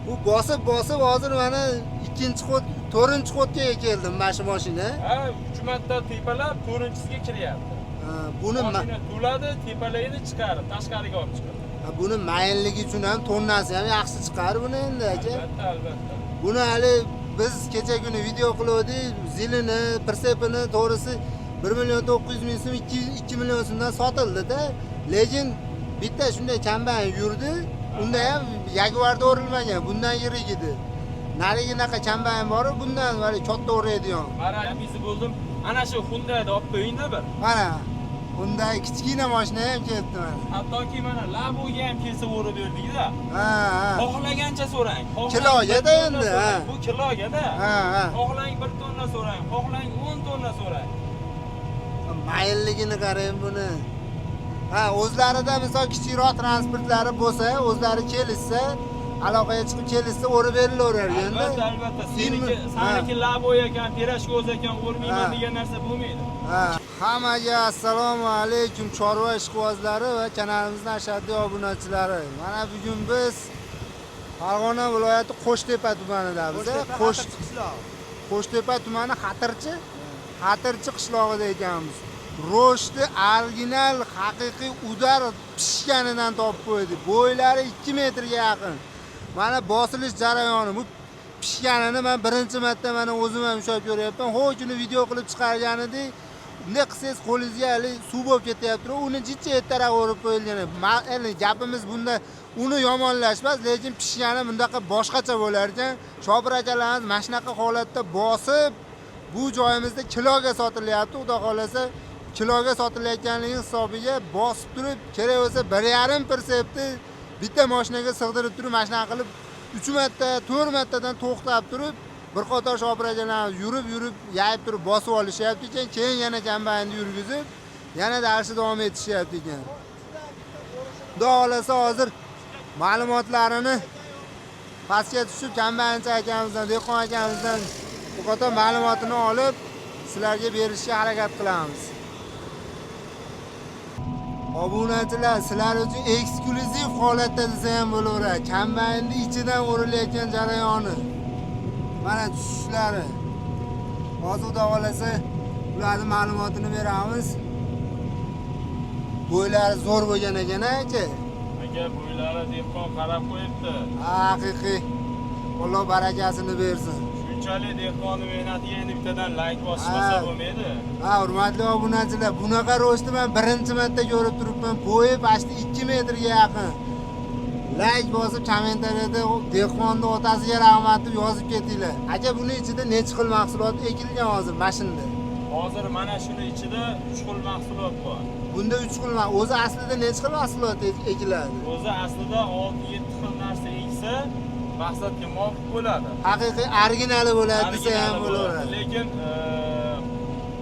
Bu bosib hozir mana ikkinchi xot, 4-xotga keldim mana shu mashina. Ha, 3 marta tepalab 4-chisiga kiryapti. Buni mashina to'ladi, tepalaydi, chiqarib, tashqariga olib chiqadi. Buni mayinligi uchun ham tonnasi ham yaxshi chiqar buni endi aka. Albatta. Buni hali biz kecha kuni video qildik, zilini, persepini to'g'risi 1.900.000 so'm, 2 million so'mdan sotildi-da. Lekin bitta shunday kambayn yurdi. Unda ham Jaguarda o'rilmagan, bundan yirik edi. Nariginaqa kambayn bor, bundan vali katta o'raydigan. Mana bizi bo'ldim. Ana shu Hyundai'da olib qo'yingda bir. Mana Hyundai kichkina mashina ham kelibdi mana. Hattoki mana Labo'ga ham kelsa o'rib berdik-da. Ha. Xohlagancha so'rang. Kiloga-da endi, ha. Bu kiloga-da. Ha. Xohlang 1 tonna so'rang, xohlang 10 tonna so'rang. Mayilligini qarang buni. Ha, o'zlarida misol kichikroq transportlari bo'lsa, o'zlari kelishsa, aloqaga chiqib kelishsa o'rib berilaverar endi. Albatta. Seniki Labo ekan, Pirashkoz ekan, o'rmayman degan narsa bo'lmaydi. Ha, hammaga assalomu alaykum chorva ishqibozlari va kanalimizning ashaddiy obunachilari. Mana bugun biz Farg'ona viloyati Qo'shtepa tumanidamiz. Qo'shtepa tumani Xatirchi qishlog'ida ekanmiz. Ro'shti original haqiqiy udar pishganidan topib qo'ydik. Bo'ylari 2 metrga yaqin. Mana bosilish jarayoni bu pishganini men birinchi marta mana o'zim ham ushlab ko'ryapman. Ho'kini video qilib chiqargan edik. Bunday qilsangiz qo'lingizga hali suv bo'lib ketyapti. Uni jicha ertaroq o'rib qo'yilgan. Endi gapimiz bunda uni yomonlashmas, lekin pishgani bundaqa boshqacha bo'lar ekan. Shobir akalarimiz mana shunaqa holatda bosib bu joyimizda kiloga sotilyapti. Xudo xolasa kiloga sotilayotganligi hisobiga bosib turib, kerak bo'lsa 1.5 persepni bitta mashinaga sig'dirib turib, mana shunaqa qilib 3 marta, 4 martadan to'xtab turib, bir qator shopir akalar yurib yayib turib bosib olishyapti ekan, keyin yana kambayni yurgizib, yana darsi davom etishyapti ekan. Xudo xolasa hozir ma'lumotlarini pastga tushib kambaynchi akamizdan, dehqon akamizdan bu qator ma'lumotini olib sizlarga berishga harakat qilamiz. Obunachilar, sizlar uchun eksklyuziv holatda desa ham bo'laveradi. Kambaynning ichidan o'rilayotgan jarayoni. Mana tushishlari. Hozir xudo xolasa ularning ma'lumotini beramiz. Bo'ylari zo'r bo'lgan ekan aka. Aka bo'ylari dehqon qarab qo'yibdi. Haqiqiy. Alloh barakasini bersin. Shunchalik dehqonning mehnatiga endi bittadan like bosishmasa bo'lmaydi. Ha, hurmatli obunachilar, bunaqa ro'shni men birinchi marta ko'rib turibman. Bo'yi pasti 2 metrga yaqin. Like bosib kommentariyada dehqonning otasiga rahmat deb yozib ketinglar. Aka, buni ichida necha xil mahsulot ekilgan hozir mashinada? Hozir mana shuni ichida 3 xil mahsulot bor. Bunda 3 xil, o'zi aslida necha xil mahsulot ekiladi? O'zi aslida 6-7 xil narsa eksa maqsadga muvofiq bo'ladi. Haqiqiy originali bo'ladi desa ham bo'laveradi. Lekin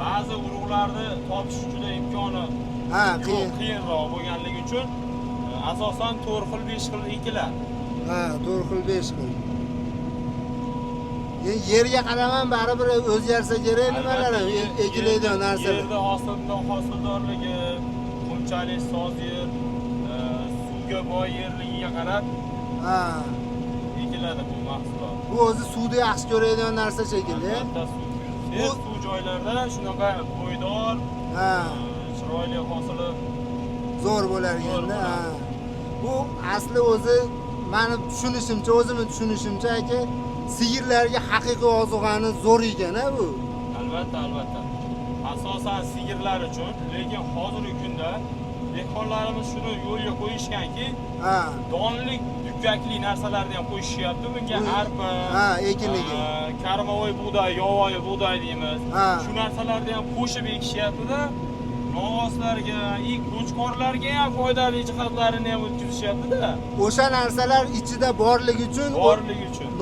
ba'zi urug'larni topish juda imkoni qiyinroq bo'lganligi uchun asosan 4 xil 5 xil ekiladi. Ha, 4 xil 5 xil. Yerga qaraman baribir o'zgarsa kerak nimalar ekilaydigan narsalar. Yerda hosildorligi, qunchalik soz yer, suvga boy yerligiga qarab ekiladi bu mahsulot. Bu o'zi suvni yaxshi ko'radigan narsa shekilli. Bu suv joylarda shunaqa bo'ydor, chiroyli hosili zo'r bo'lar endi. Bu asli o'zi meni tushunishimcha, o'zimni tushunishimcha aka, sigirlarga haqiqiy ozuqani zo'r ekan-a bu. Albatta. Asosan sigirlar uchun, lekin hozirgi kunda dehqonlarimiz shuni yo'lga qo'yishganki, donlik, dukkakli narsalarni ham qo'shishyapti. Bunga arpa, ekinligi, karmavoy bug'doy, yovvoyi bug'doy deymiz. Shu narsalarni ham qo'shib ekishyapti-da. Novvoslarga, qo'chqorlarga ham foydali jihatlarini ham o'tkazishyapti-da. O'sha narsalar ichida borligi uchun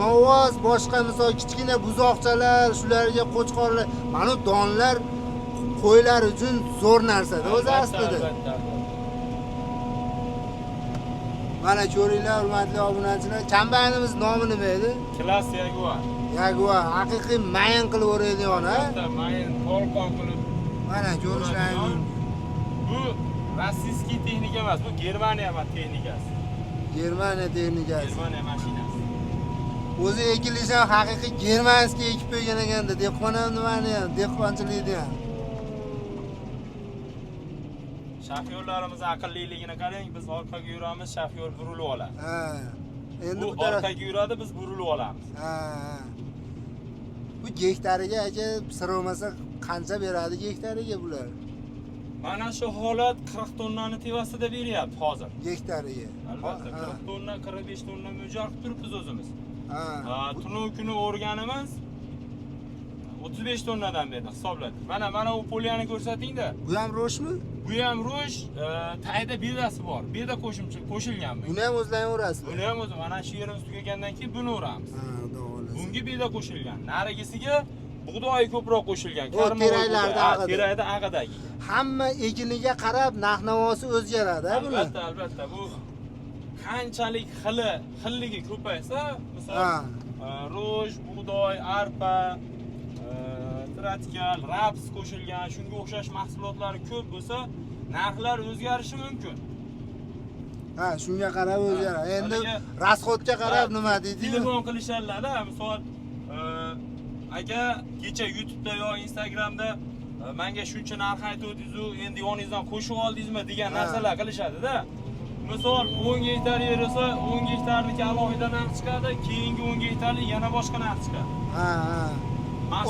novvos, boshqa misol kichkina buzoqchalar, shularga qo'chqorlar, mana donlar qo'ylar uchun zo'r narsa-da o'zi aslida. Mana ko'ringlar, hurmatli obunachilar, kambaynimiz nomi nima edi? Class Jaguar. Haqiqiy mayin qilib o'raydigan, ha? Mayin, polqon qilib. Mana ko'rishlaringiz. Bu rossiyskiy texnika emas, bu Germaniya texnikasi. Germaniya texnikasi. Germaniya mashinasi. o'zi ekilishi ham haqiqiy germanskiy ekib qo'ygan ekanda, dehqon ham nimani ham, dehqonchilikni ham. Shofyorlarimiz aqlliligini qarang, biz orqaga yuramiz, shofyor burilib oladi. Ha. Endi Bu bu taraf orqaga yuradi, biz burilib olamiz. ha. Bu gektariga aka siromasa qancha beradi gektariga bular? Mana shu holat 40 tonnani tevasida beryapti hozir. Gektariga. Albatta 40 tonna, 45 tonna mo'ljal qilib turibmiz o'zimiz. Ha. Tunu kuni o'rganimiz 35 tonnadan berdi, hisobladik. Mana u polyani ko'rsating-da. Bu ham ro'shmi? Bu ham ro'sh, tayda bedasi bor. Beda qo'shilgan bu. Buni ham o'zlaring urasizlar. Buni ham o'zi mana shu yerimiz tugagandan keyin buni uramiz. Ha, xudo xohlasa. Bunga beda qo'shilgan. Narigisiga bug'doy ko'proq qo'shilgan. Teraklarda terayda ag'idagi. Hamma ekiniga qarab narx-navosi o'zgaradi, buni. Albatta, bu qanchalik xilligi ko'paysa, misol ro'sh, bug'doy, arpa, tratkal, raps qo'shilgan, shunga o'xshash mahsulotlari ko'p bo'lsa, narxlar o'zgarishi mumkin. Ha, shunga qarab o'zgaradi. Endi rasxodga qarab nima deydi? Telefon qilishadi, misol aka kecha YouTube'da yo Instagramda menga shuncha narx aytdingiz-ku, endi yoningizdan qo'shib oldingizmi degan narsalar qilishadi-da. Misol 10 gektar yer esa 10 gektarniki alohida narx chiqadi, keyingi 10 gektarlik yana boshqa narx chiqadi. Ha.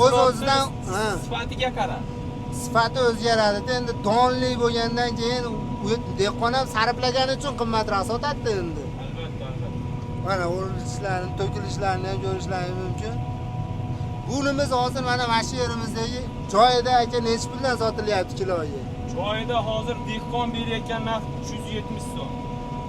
O'z-o'zidan sifatiga qarab. Sifati o'zgaradi. Endi donli bo'lgandan keyin dehqon ham sarflagani uchun qimmatroq sotadi endi. Albatta. Mana urilishlarni, to'kilishlarini ham ko'rishlaringiz mumkin. Bunimiz hozir mana shu yerimizdagi joyida aka necha puldan sotilyapti kiloga? Joyida hozir dehqon berayotgan narx 370 so'm.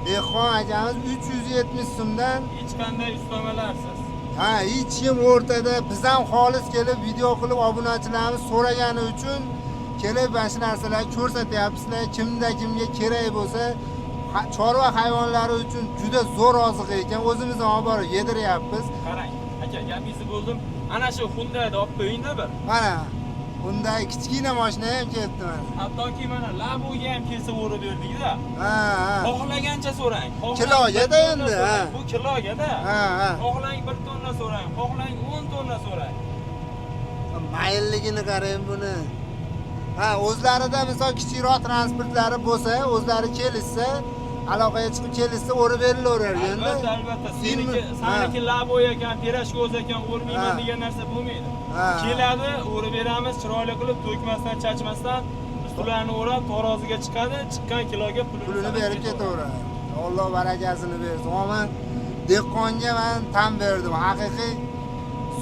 Dehqon akamiz 370 so'mdan Hech qanday ustamalarsiz. Ha, hech kim o'rtada biz ham xolis kelib video qilib obunachilarimiz so'ragani uchun kelib mana shu narsalarni ko'rsatyapsizlar. Kimga kerak bo'lsa, chorva hayvonlari uchun juda zo'r oziq ekan. O'zimiz ham olib borib yediryapmiz. Qarang, aka, gapingizni bo'ldim. Ana shu Hyundai'da olib qo'ying-da bir. Mana Hyundai kichkina mashina ham kelibdi mana. Hattoki mana Labo'ga ham kelsa o'rib berdik-da. Ha. Xohlagancha so'rang. Kiloga-da endi, ha. Bu kiloga-da. Ha. Xohlang 1 tonna so'rang, xohlang 10 tonna so'rang. Mayilligini qarang buni. Ha, o'zlarida misol kichikroq transportlari bo'lsa, o'zlari kelishsa, aloqaga chiqib kelishsa o'rib berilaverar endi. Albatta. Seniki labo ekan, pirashkoz ekan, o'rmayman degan narsa bo'lmaydi. Keladi, o'rib beramiz, chiroyli qilib, to'kmasdan, chachmasdan ularni o'rab, taroziga chiqadi, chiqqan kiloga pulini berib ketaveradi. Alloh barakasini bersin. Men dehqonga men tan berdim. Haqiqiy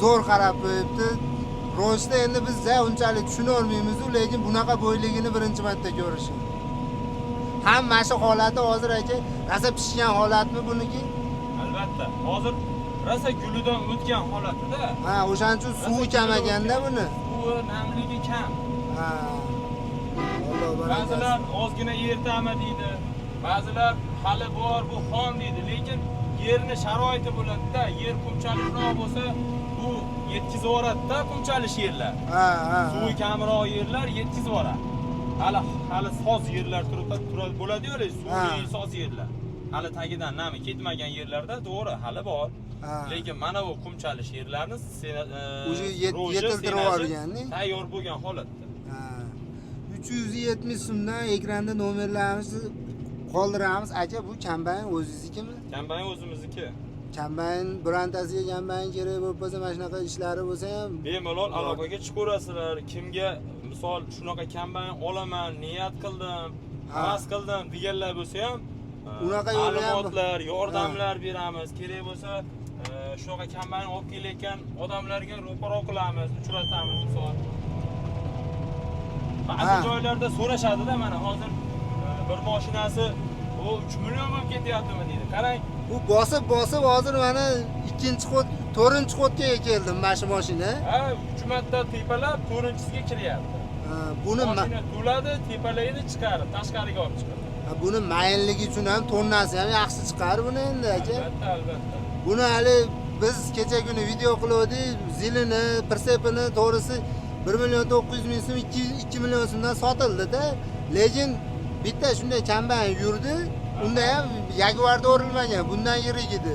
zo'r qarab qo'yibdi. Ro'shda endi biz unchalik tushuna olmaymiz, lekin bunaqa bo'yligini birinchi marta ko'rishim. Hamma shu holati hozir aka, rosa pishgan holatmi buniki? Albatta. Hozir rosa gulidan o'tgan holatida. Ha, o'shaning uchun suvi kam ekanda buni. Suvi namligi kam. Ha. Alloh barakasi. Ba'zilar ozgina ertami deydi. Ba'zilar hali bor, bu xon deydi, lekin yerni sharoiti bo'ladi-da, yer qumchalikroq bo'lsa, bu yetkazib yuboradi-da qumchalish yerlar. Ha. Suvi kamroq yerlar yetkazib yuboradi. Hali soz yerlar turadi bo'ladi-ku, suvli soz yerlar. Hali tagidan nami ketmagan yerlarda to'g'ri hali bor. Lekin mana bu qumchalish yerlarni o'zi yetiltirib yuborganda tayyor bo'lgan holatda. 370 so'mdan ekranda nomerlarimizni qoldiramiz. Aka, bu kombayn o'zingiznikimi? Kombayn o'zimizniki. Kombayn birantasiga kombayn kerak bo'lib qolsa, mana shunaqa ishlari bo'lsa ham bemalol aloqaga chiqaverasizlar. Kimga misol shunaqa kombayn olaman, niyat qildim, havas qildim deganlar bo'lsa ham unaqa ma'lumotlar, yordamlar beramiz. Kerak bo'lsa, shunaqa kombayn olib kelayotgan odamlarga ro'paro qilamiz, uchratamiz misol. Ba'zi joylarda so'rashadi-da, mana hozir bir mashinasi o 3 million bo'lib ketyaptimi deydi. Qarang, bu bosib hozir mana 2-qot, 4-qotga keldim mana shu mashina. Ha, 3 marta tepalab 4-chisiga kiryapti. Buni mashina to'ladi, tepalaydi, chiqarib, tashqariga olib chiqadi. Buni mayinligi uchun ham tonnasi ham yaxshi chiqar buni endi aka. Albatta. Buni hali biz kecha kuni video qildik, zilini, persepini to'g'risi 1.900.000 so'm, 2 million so'mdan sotildi-da. Lekin bitta shunday kombayn yurdi. Unda ham Jaguarda o'rilmagan, bundan yirik edi.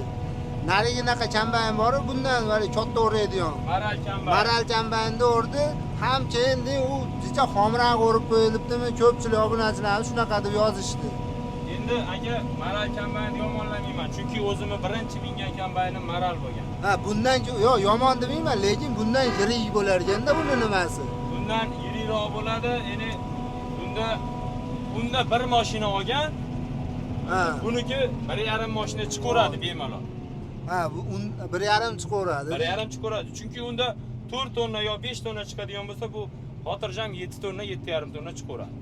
nariginaqa kambayin bor, bundan vali katta o'raydigan. Maral kambayin. Maral kambayinni o'rdi, ham keyin u jicha xomran o'rib qo'yilibdimi? Ko'pchilik obunachilarimiz shunaqa deb yozishdi. Endi aka maral kambayinni yomonlamayman, chunki o'zimni birinchi mingan kambayinim maral bo'lgan. Ha, bundan yo'q, yomon demayman, lekin bundan yirik bo'lar ekanda buni nimasi? Bundan yirikroq bo'ladi. Endi bunda bir mashina olgan, Ha. buniki 1,5 mashina chiqaradi bemalol. Ha, bu 1,5 chiqaradi. 1,5 chiqaradi. Chunki unda 4 tonna yo 5 tonna chiqadigan bo'lsa, bu xotirjam 7 tonna, 7,5 tonna chiqaradi.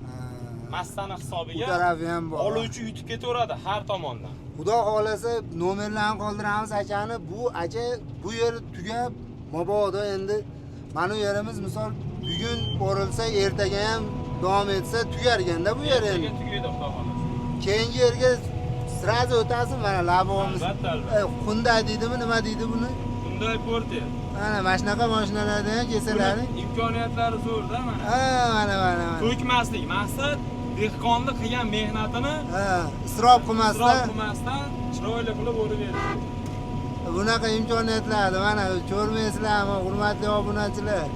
Massani hisobiga Bu tarafi ham bor. oluvchi yutib ketaveradi har tomondan. Xudo xolasa nomerlarni qoldiramiz akani. Bu acha bu yer tugab, mabodo endi mana bu yerimiz misol bugun o'rilsa, ertaga ham davom etsa tugarganda bu yer endi. Tugaydi xudo xolasa. Keyingi yerga sirazi o'tasin mana labimiz. Albatta. Qunda deydimi, nima deydi buni? Bunday porti. Mana mashinaqa mashinalarda ham kelsalar. Imkoniyatlari zo'rda mana. Ha, mana. To'kmaslik maqsad dehqonni qilgan mehnatini isrof qilmasdan chiroyli qilib o'rib berish. bunaqa imkoniyatlarni mana ko'rmaysizlarmi, hurmatli obunachilar?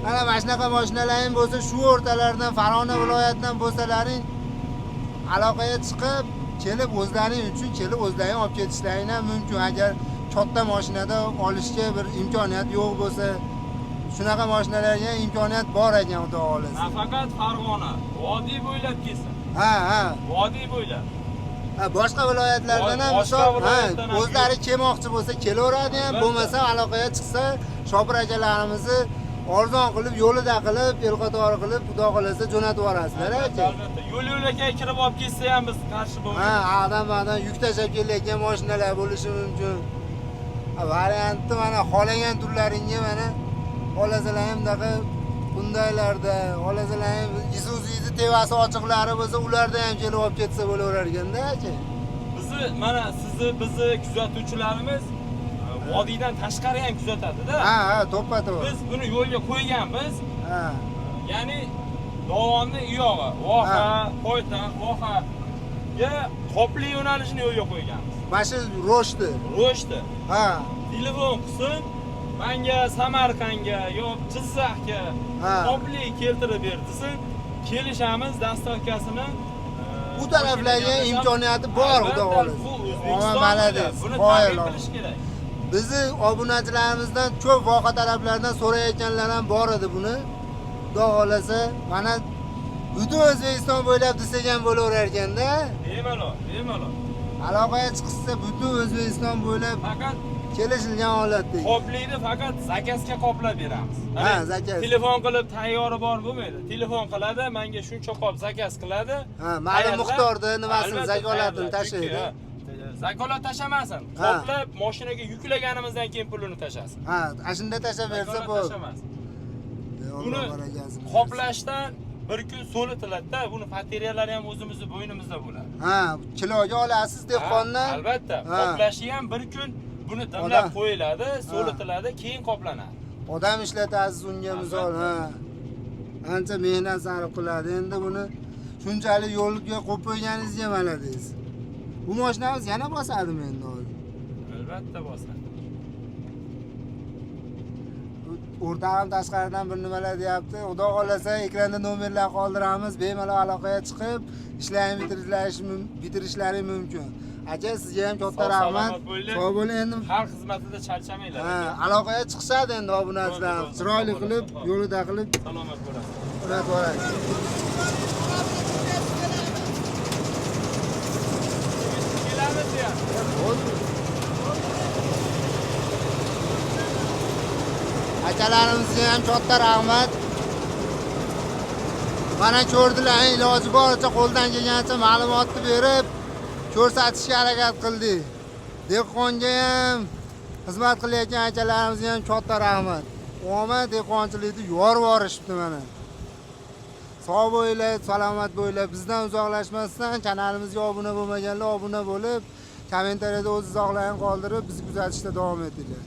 Mana shunaqa mashinalaring bo'lsa, shu o'rtalardan Farg'ona viloyatidan bo'lsalaring aloqaga chiqib, kelib o'zlaring uchun kelib o'zlaring olib ketishlaring ham mumkin. Agar katta mashinada olishga bir imkoniyat yo'q bo'lsa, shunaqa mashinalarga imkoniyat bor ekan, xudo xolasa. Nafaqat Farg'ona, vodiy bo'ylab kelsin. Ha. Vodiy bo'ylab. Boshqa viloyatlardan ham misol o'zlari kelmoqchi bo'lsa kelaveradi ham, bo'lmasa aloqaga chiqsa Shopir akalarimizni arzon qilib, yo'lida qilib, el qatori qilib, xudo xolasa jo'natib yuborasizlar aka. Albatta, yo'l-yo'lakay kirib olib kelsa ham biz qarshi bo'lmaymiz. Ha, odam yuk tashab kelayotgan mashinalar bo'lishi mumkin. Variantni mana xolagan turlaringga mana xolasalar ham daqa bundaylarda, xolasalar ham Isuzu'ni tevasi ochiqlari bo'lsa, ularda ham kelib olib ketsa bo'laverar ekanda aka. Bizni kuzatuvchilarimiz vodiydan tashqari ham kuzatadi-da. Ha, to'ppa-to'g'ri. Biz buni yo'lga qo'yganmiz. Ha. Ya'ni Dovonni uyog'i, Voha, poytaxt, Vohaga qopli yo'nalishini yo'lga qo'yganmiz. Mana shu Ro'shti. Ha. Telefon qilsin, menga Samarqandga yo Jizzaxga qopli keltirib ber desin, kelishamiz, dastavkasini bu taraflarga imkoniyati bor, xudo xolasa. Bu O'zbekiston malades. Buni ta'rif qilish kerak. Bizni obunachilarimizdan ko'p voqea taraflardan so'rayotganlar ham bor edi buni. Xudo xolasa, mana butun O'zbekiston bo'ylab desak ham bo'laverar ekanda. Bemalol. Aloqaga chiqsa butun O'zbekiston bo'ylab faqat kelishilgan holatda. Qopliyni faqat zakazga qoplab beramiz. Ha, zakaz. Telefon qilib tayyor bor bo'lmaydi. Telefon qiladi, menga shuncha qop zakaz qiladi. Ha, ma'lum miqdorda nimasini zakolatini tashlaydi. Zakolat tashamasin. Qoplab mashinaga yuklaganimizdan keyin pulini tashasin. Ha, shunda tashab bersa bo'ladi. Buni qoplashdan bir kun so'litiladi-da, buni materiallari ham o'zimizning bo'ynimizda bo'ladi. Ha, kiloga olasiz dehqondan. Albatta, qoplashi ham bir kun buni damlab qo'yiladi, so'litiladi, keyin qoplanadi. Odam ishlatasiz unga misol, ha. Ancha mehnat sarf qiladi. Endi buni shunchalik yo'lga qo'yib qo'yganingizga malades. Bu mashinamiz yana bosadimi endi hozir? Albatta bosadi. O'rtog'im tashqaridan bir nimalar deyapti. Xudo xolasa ekranda nomerlar qoldiramiz. Bemalol aloqaga chiqib, ishlarini bitirishlari mumkin. Aka, sizga ham katta rahmat. Sog' bo'ling endi. Har xizmatida charchamanglar. Ha, aloqaga chiqishadi endi obunachilar. Chiroyli qilib, yo'lida qilib salomat bo'lasiz. Urat bo'ladi. Kelamiz ya. Akalarimizga ham katta rahmat. Mana ko'rdilar, iloji boricha qo'ldan kelgancha ma'lumotni berib, ko'rsatishga harakat qildik. Dehqonga ham xizmat qilayotgan akalarimizga ham katta rahmat. Omad dehqonchilikni yorib yorishibdi mana. Sog' bo'linglar, salomat bo'linglar. Bizdan uzoqlashmasdan kanalimizga obuna bo'lmaganlar obuna bo'lib, kommentariyada o'z izohlarini qoldirib, bizni kuzatishda davom etinglar.